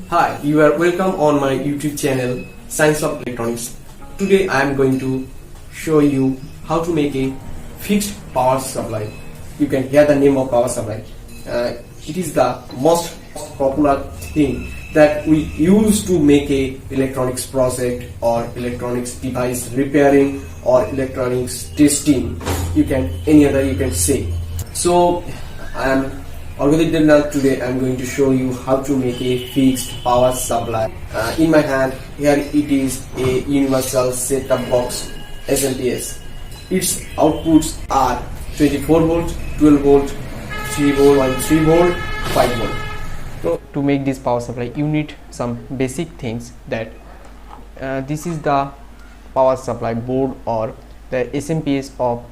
Hi, you are welcome on my YouTube channel Science of Electronics. Today I am going to show you how to make a fixed power supply. You can hear the name of power supply. It is the most popular thing that we use to make a electronics project or electronics device repairing or electronics testing. You can say. So I am today I am going to show you how to make a fixed power supply. In my hand here it is a universal set-top box smps. Its outputs are 24 volt, 12 volt, 3 volt, 3 volt, 5 volt. So to make this power supply you need some basic things that this is the power supply board or the smps of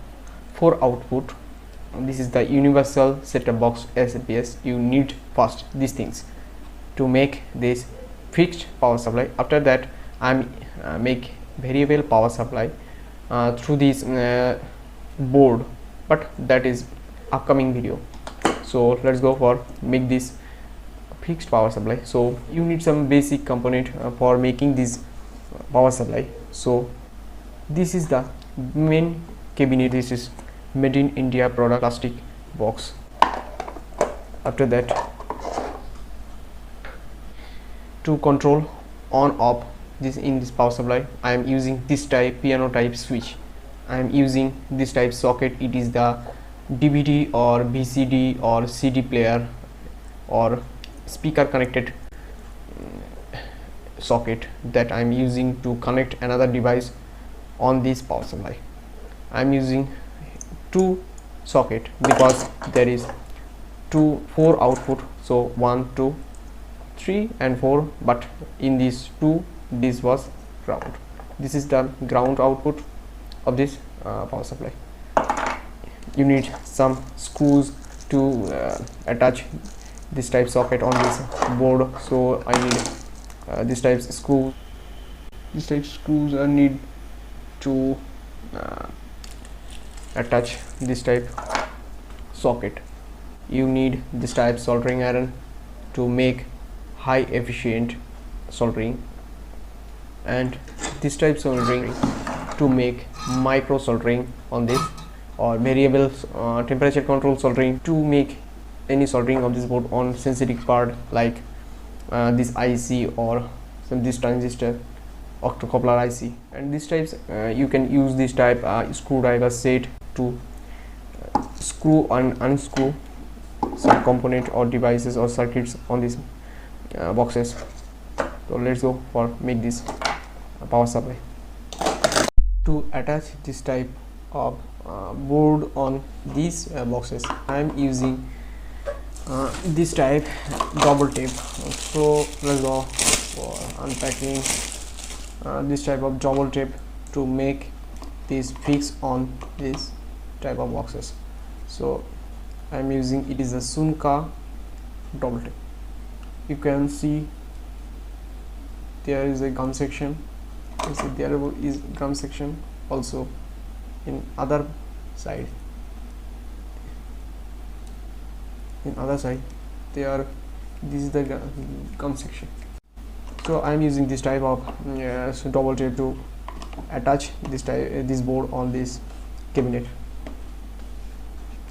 4 output. This is the universal set-top box smps. You need first these things to make this fixed power supply. After that I'm make variable power supply through this board, but that is upcoming video. So let's go for make this fixed power supply. So you need some basic component for making this power supply. So this is the main cabinet. This is made in India product plastic box. After that, to control on off this in this power supply I am using this type piano type switch. I am using this type socket. It is the DVD or VCD or CD player or speaker connected socket that I am using to connect another device on this power supply. I am using two socket because there is 4 output, so 1 2 3 and 4, but in these 2 this was ground. This is the ground output of this power supply. You need some screws to attach this type socket on this board, so I need this type screw. This type screws I need to attach this type socket. You need this type soldering iron to make high efficient soldering, and this type soldering to make micro soldering on this, or variable temperature control soldering to make any soldering of this board on sensitive part like this IC or this transistor octocoupler IC. And these types you can use this type screwdriver set to screw and unscrew some component or devices or circuits on these boxes. So let's go for make this power supply. To attach this type of board on these boxes I am using this type double tape. So let's go for unpacking this type of double tape to make this fix on this type of boxes. So I am using, it is a Sunka double tape. You can see there is a gum section. You see there is gum section also in other side. In other side there, this is the gum section. So I am using this type of double tape to attach this board on this cabinet.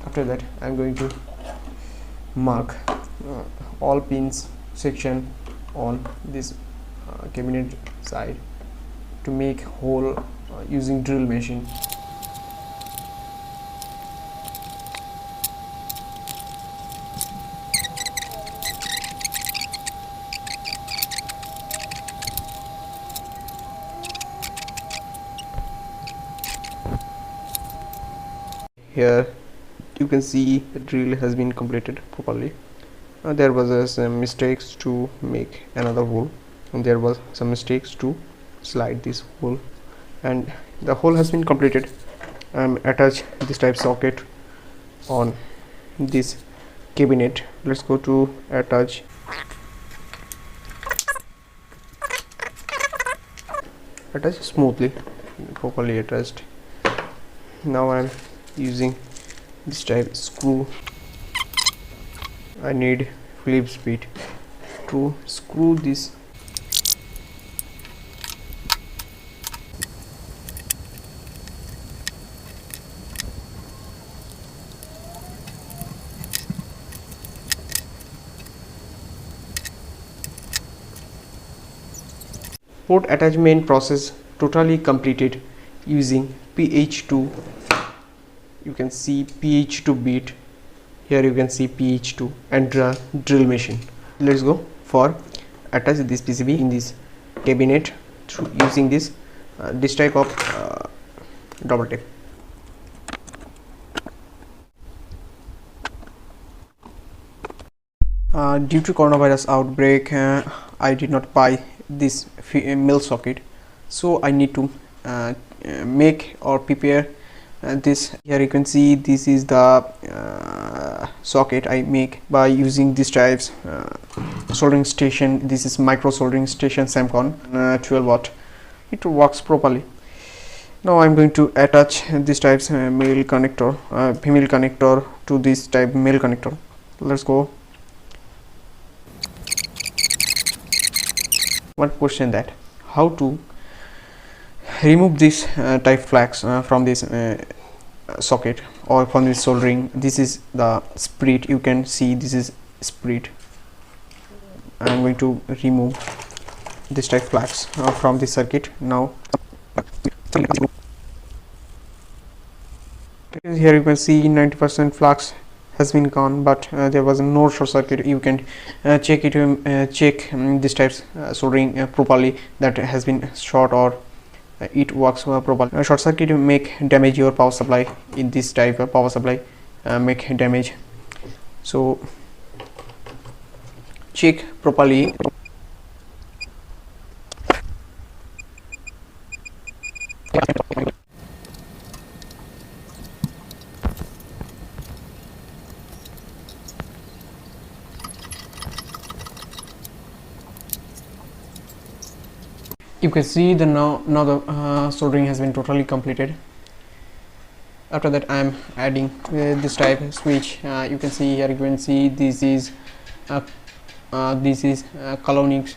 After that I am going to mark all pins section on this cabinet side to make hole using drill machine. Here you can see the drill has been completed properly. There was some mistakes to make another hole, and there was some mistakes to slide this hole, and the hole has been completed. Attach this type socket on this cabinet. Let's go to attach. Attach smoothly, properly attached. Now I am using this type screw. I need Phillips bit to screw this port attachment process totally completed using PH2. You can see PH2 bit. Here you can see PH2 and drill machine. Let's go for attach this PCB in this cabinet through using this type of double tape. Due to coronavirus outbreak, I did not buy this mill socket, so I need to make or prepare this. Here you can see this is the socket I make by using these types soldering station. This is micro soldering station Samcon 12 watt. It works properly. Now I'm going to attach this types male connector, female connector to this type male connector. Let's go. One question that how to remove this type flags from this socket or from this soldering. This is the split. You can see this is split. I'm going to remove this type flags from the circuit. Now here you can see 90% flux has been gone, but there was no short circuit. You can check it, check this types soldering properly that has been short or it works properly. Short circuit make damage your power supply. In this type of power supply make damage, so check properly. You can see the now the soldering has been totally completed. After that I am adding this type switch. You can see here, you can see this is Colonix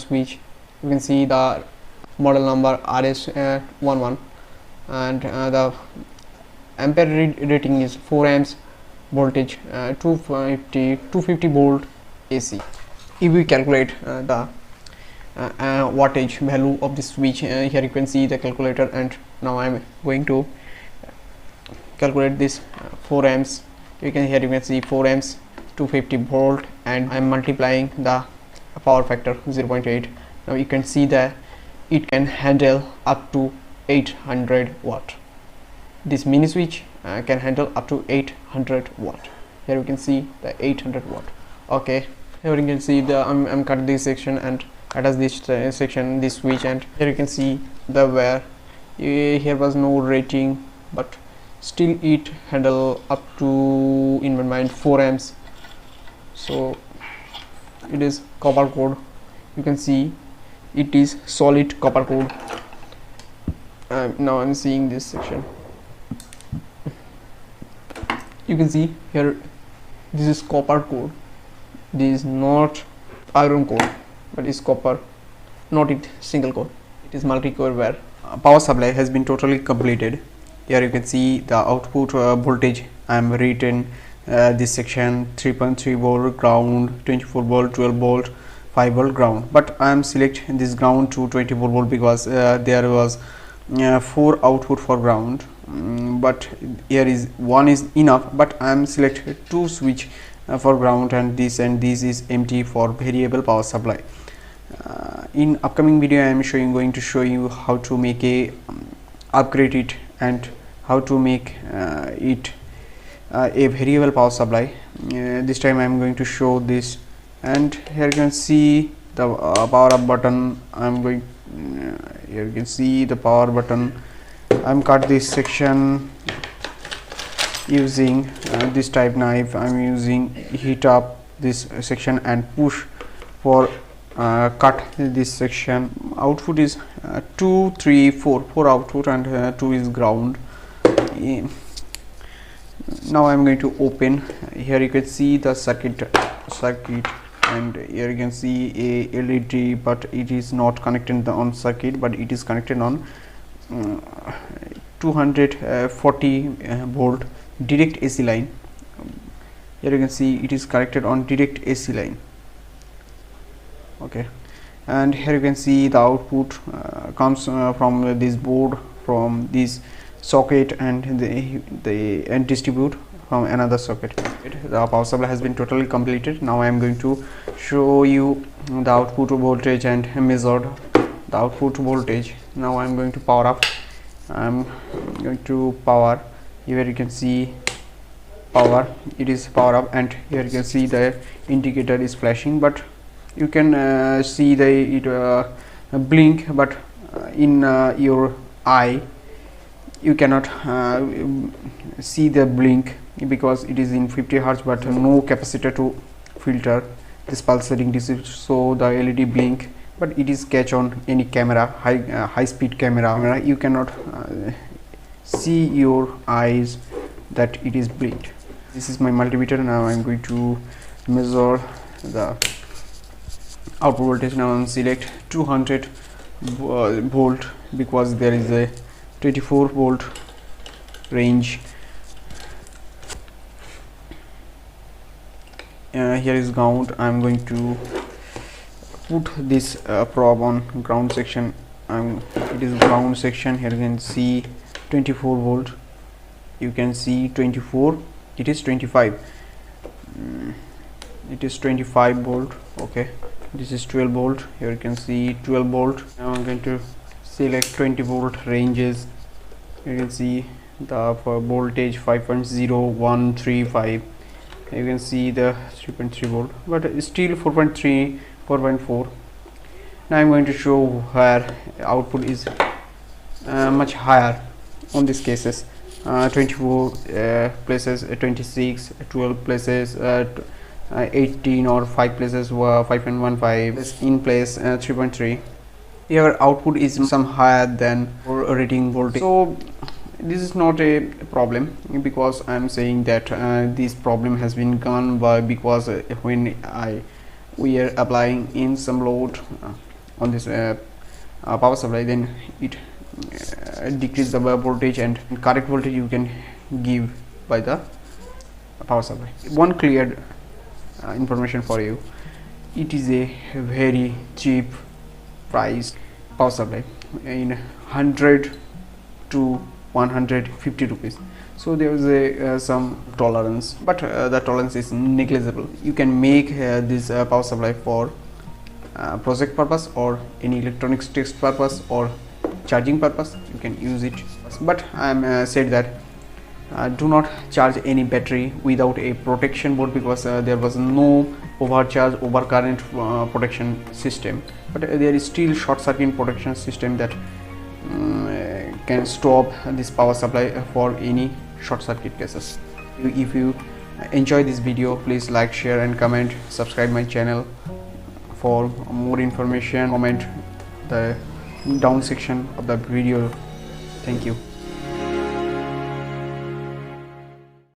switch. You can see the model number RS11 and the ampere rating is 4 amps, voltage 250 volt AC. If we calculate the wattage value of the switch, here you can see the calculator, and now I'm going to calculate this 4 amps. You can here you can see 4 amps 250 volt, and I'm multiplying the power factor 0.8. Now you can see that it can handle up to 800 watt. This mini switch can handle up to 800 watt. Here you can see the 800 watt. Okay, here you can see the I'm cut this section and attach this section, this switch, and here you can see the wire. Here was no rating, but still it handle up to, in my mind, 4 amps. So it is copper cord. You can see it is solid copper cord. Now I'm seeing this section. You can see here this is copper cord. This is not iron core, but is copper, not it single core. It is multi-core wire. Power supply has been totally completed. Here you can see the output voltage. I am written this section 3.3 volt ground, 24 volt, 12 volt, 5 volt ground, but I am select this ground to 24 volt because there was 4 output for ground, but here is one is enough, but I am select 2 switch for ground, and this is empty for variable power supply. In upcoming video I am going to show you how to make a upgrade it and how to make it a variable power supply. This time I am going to show this, and here you can see the power up button. I'm going here you can see the power button. I'm cut this section using this type knife. I'm using heat up this section and push for cut this section. Output is 2 3 4 output, and 2 is ground. Now I'm going to open. Here you can see the circuit and here you can see a LED, but it is not connected on circuit, but it is connected on 240 volt direct AC line. Here you can see it is connected on direct AC line. Okay, and here you can see the output comes from this board, from this socket, and and distribute from another socket. The power supply has been totally completed. Now I am going to show you the output voltage and measured the output voltage. Now I am going to power up. I am going to power. Here you can see power, it is power up, and here you can see the indicator is flashing, but you can see the blink, but in your eye you cannot see the blink because it is in 50 Hz, but no capacitor to filter this pulsating DC, so the LED blink, but it is catch on any camera, high speed camera. You cannot see your eyes that it is blinked. This is my multimeter. Now I am going to measure the output voltage. Now I am select 200 volt because there is a 24 volt range. Here is ground. I am going to put this probe on ground section. It is ground section. Here you can see 24 volt. You can see 24. It is 25. It is 25 volt. Okay, this is 12 volt. Here you can see 12 volt. Now I'm going to select 20 volt ranges. You can see the voltage 5.0135. You can see the 3.3 volt, but still 4.3, 4.4. Now I'm going to show where output is much higher on these cases. 24 places, 26, 12 places, 18 or 5 places were 5.15, in place 3.3. Here output is some higher than rating voltage, so this is not a problem, because I am saying that this problem has been gone by, because when we are applying in some load on this power supply, then it decrease the voltage, and correct voltage you can give by the power supply. One clear information for you: it is a very cheap price power supply, in 100 to 150 rupees. So there is a some tolerance, but the tolerance is negligible. You can make this power supply for project purpose or any electronics test purpose or charging purpose. You can use it, but I am said that do not charge any battery without a protection board, because there was no overcharge, overcurrent protection system, but there is still short circuit protection system that can stop this power supply for any short circuit cases. If you enjoy this video, please like, share and comment. Subscribe my channel for more information. Comment the down section of the video. Thank you.